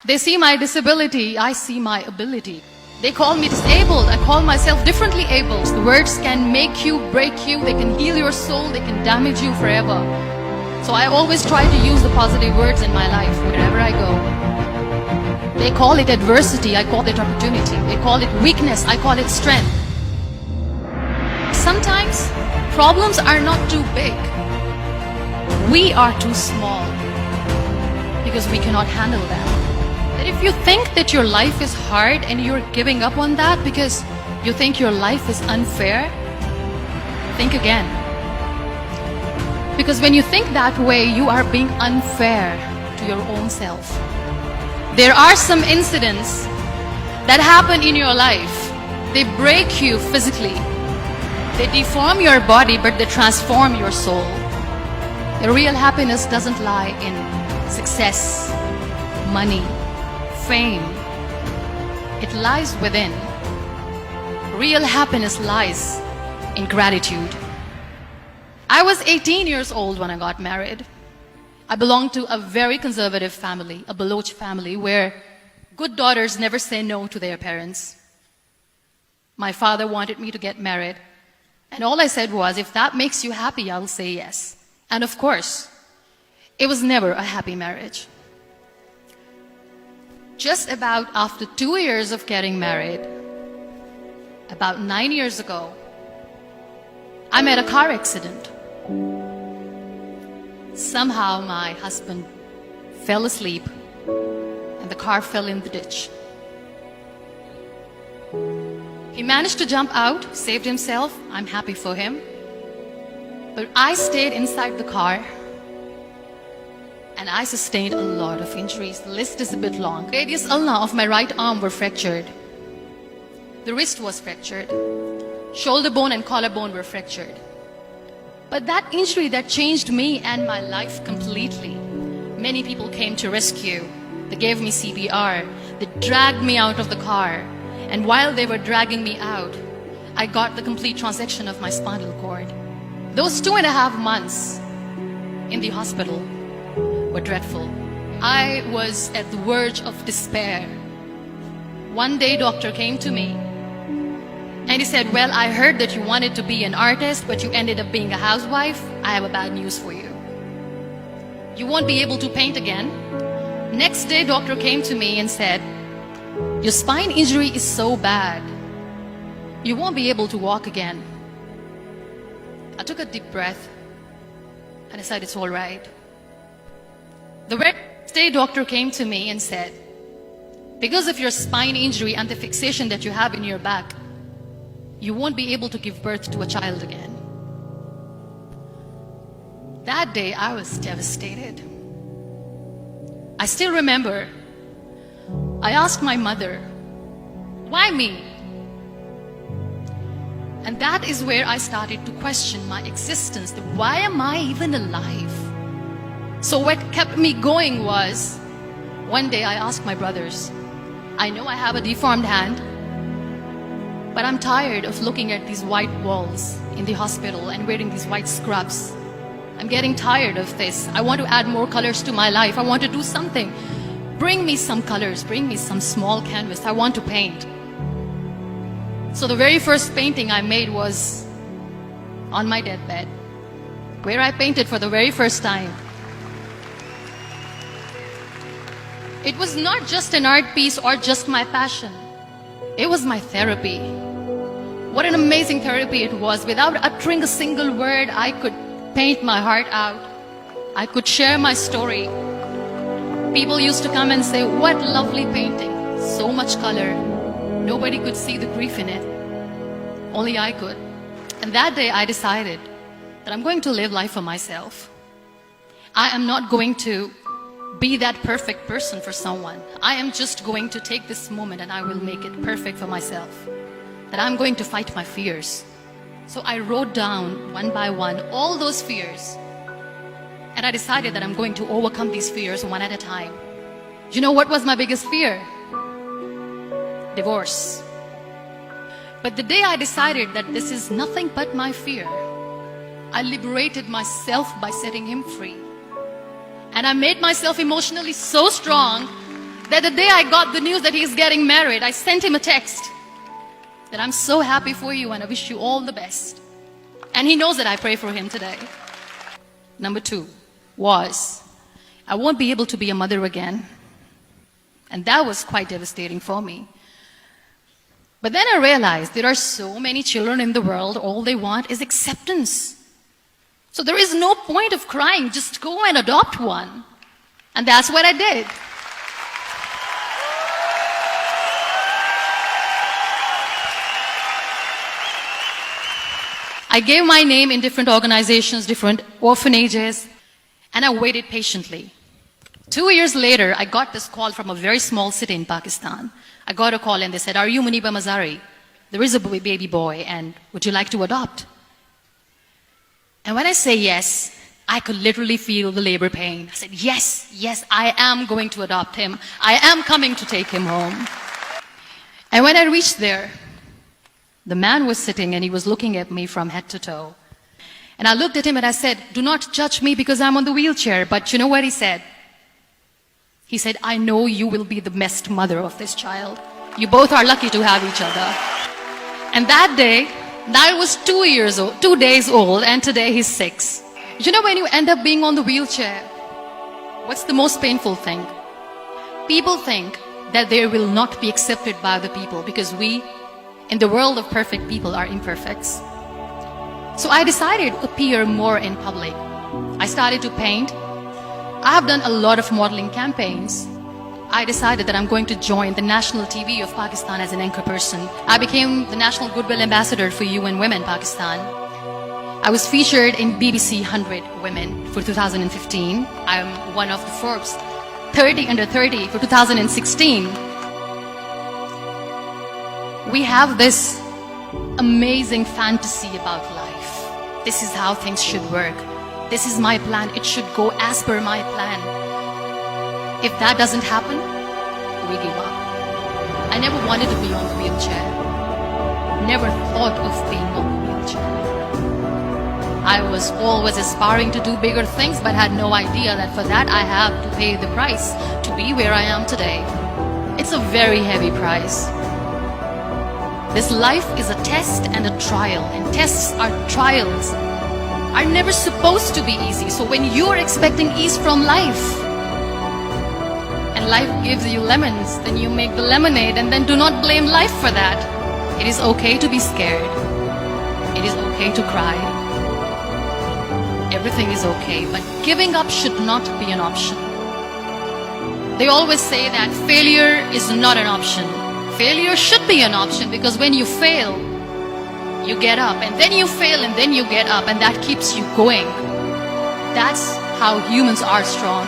They see my disability, I see my ability. They call me disabled, I call myself differently abled. The words can make you, break you, they can heal your soul, they can damage you forever. So I always try to use the positive words in my life wherever I go. They call it adversity, I call it opportunity. They call it weakness, I call it strength. Sometimes problems are not too big. We are too small because we cannot handle them. That if you think that your life is hard and you're giving up on that because you think your life is unfair, think again. Because when you think that way, you are being unfair to your own self. There are some incidents that happen in your life. They break you physically. They deform your body, but they transform your soul. The real happiness doesn't lie in success, money, fame. It lies within. Real happiness lies in gratitude. I was 18 years old when I got married. I belonged to a very conservative family, a Baloch family, where good daughters never say no to their parents. My father wanted me to get married, and all I said was, if that makes you happy, I'll say yes. And of course, it was never a happy marriage. Just about after 2 years of getting married, about 9 years ago, I met a car accident. Somehow my husband fell asleep and the car fell in the ditch. He managed to jump out, saved himself. I'm happy for him. But I stayed inside the car and I sustained a lot of injuries. The list is a bit long. Radius ulna of my right arm were fractured. The wrist was fractured. Shoulder bone and collarbone were fractured. But that injury that changed me and my life completely. Many people came to rescue. They gave me CPR. They dragged me out of the car. And while they were dragging me out, I got the complete transection of my spinal cord. Those 2.5 months in the hospital were dreadful. I was at the verge of despair. One day, doctor came to me and he said, well, I heard that you wanted to be an artist, but you ended up being a housewife. I have a bad news for you. You won't be able to paint again. Next day, doctor came to me and said, your spine injury is so bad, you won't be able to walk again. I took a deep breath and I said, it's all right. The very next day, doctor came to me and said, because of your spine injury and the fixation that you have in your back, you won't be able to give birth to a child again. That day, I was devastated. I still remember, I asked my mother, why me? And that is where I started to question my existence. Why am I even alive? So what kept me going was, one day I asked my brothers, I know I have a deformed hand, but I'm tired of looking at these white walls in the hospital and wearing these white scrubs. I'm getting tired of this. I want to add more colors to my life. I want to do something. Bring me some colors, bring me some small canvas. I want to paint. So the very first painting I made was on my deathbed, where I painted for the very first time. It was not just an art piece or just my passion. It was my therapy. What an amazing therapy it was. Without uttering a single word, I could paint my heart out. I could share my story. People used to come and say, what lovely painting. So much color. Nobody could see the grief in it. Only I could. And that day I decided that I'm going to live life for myself. I am not going to be that perfect person for someone. I am just going to take this moment and I will make it perfect for myself. That I'm going to fight my fears. So I wrote down one by one all those fears. And I decided that I'm going to overcome these fears one at a time. You know what was my biggest fear? Divorce. But the day I decided that this is nothing but my fear, I liberated myself by setting him free. And I made myself emotionally so strong that the day I got the news that he's getting married, I sent him a text that I'm so happy for you and I wish you all the best. And he knows that I pray for him today. Number 2 was, I won't be able to be a mother again. And that was quite devastating for me. But then I realized there are so many children in the world, all they want is acceptance. So there is no point of crying, just go and adopt one. And that's what I did. I gave my name in different organizations, different orphanages, and I waited patiently. 2 years later, I got this call from a very small city in Pakistan. I got a call and they said, are you Muniba Mazari? There is a baby boy and would you like to adopt? And when I say yes, I could literally feel the labor pain. I said, yes, I am going to adopt him. I am coming to take him home. And when I reached there, the man was sitting and he was looking at me from head to toe. And I looked at him and I said, do not judge me because I'm on the wheelchair. But you know what he said? He said, I know you will be the best mother of this child. You both are lucky to have each other. And that day, I was 2 days old, and today he's 6. You know, when you end up being on the wheelchair, what's the most painful thing? People think that they will not be accepted by the people because we, in the world of perfect people, are imperfects. So I decided to appear more in public. I started to paint. I have done a lot of modeling campaigns. I decided that I'm going to join the national TV of Pakistan as an anchor person. I became the National Goodwill Ambassador for UN Women Pakistan. I was featured in BBC 100 Women for 2015. I'm one of the Forbes 30 under 30 for 2016. We have this amazing fantasy about life. This is how things should work. This is my plan. It should go as per my plan. If that doesn't happen, we give up. I never wanted to be on the wheelchair. Never thought of being on the wheelchair. I was always aspiring to do bigger things, but had no idea that for that I have to pay the price to be where I am today. It's a very heavy price. This life is a test and a trial, and tests are trials. Are never supposed to be easy. So when you are expecting ease from life, and life gives you lemons, then you make the lemonade, and then do not blame life for that. It is okay to be scared. It is okay to cry. Everything is okay, but giving up should not be an option. They always say that failure is not an option. Failure should be an option, because when you fail, you get up, and then you fail, and then you get up, and that keeps you going. That's how humans are strong.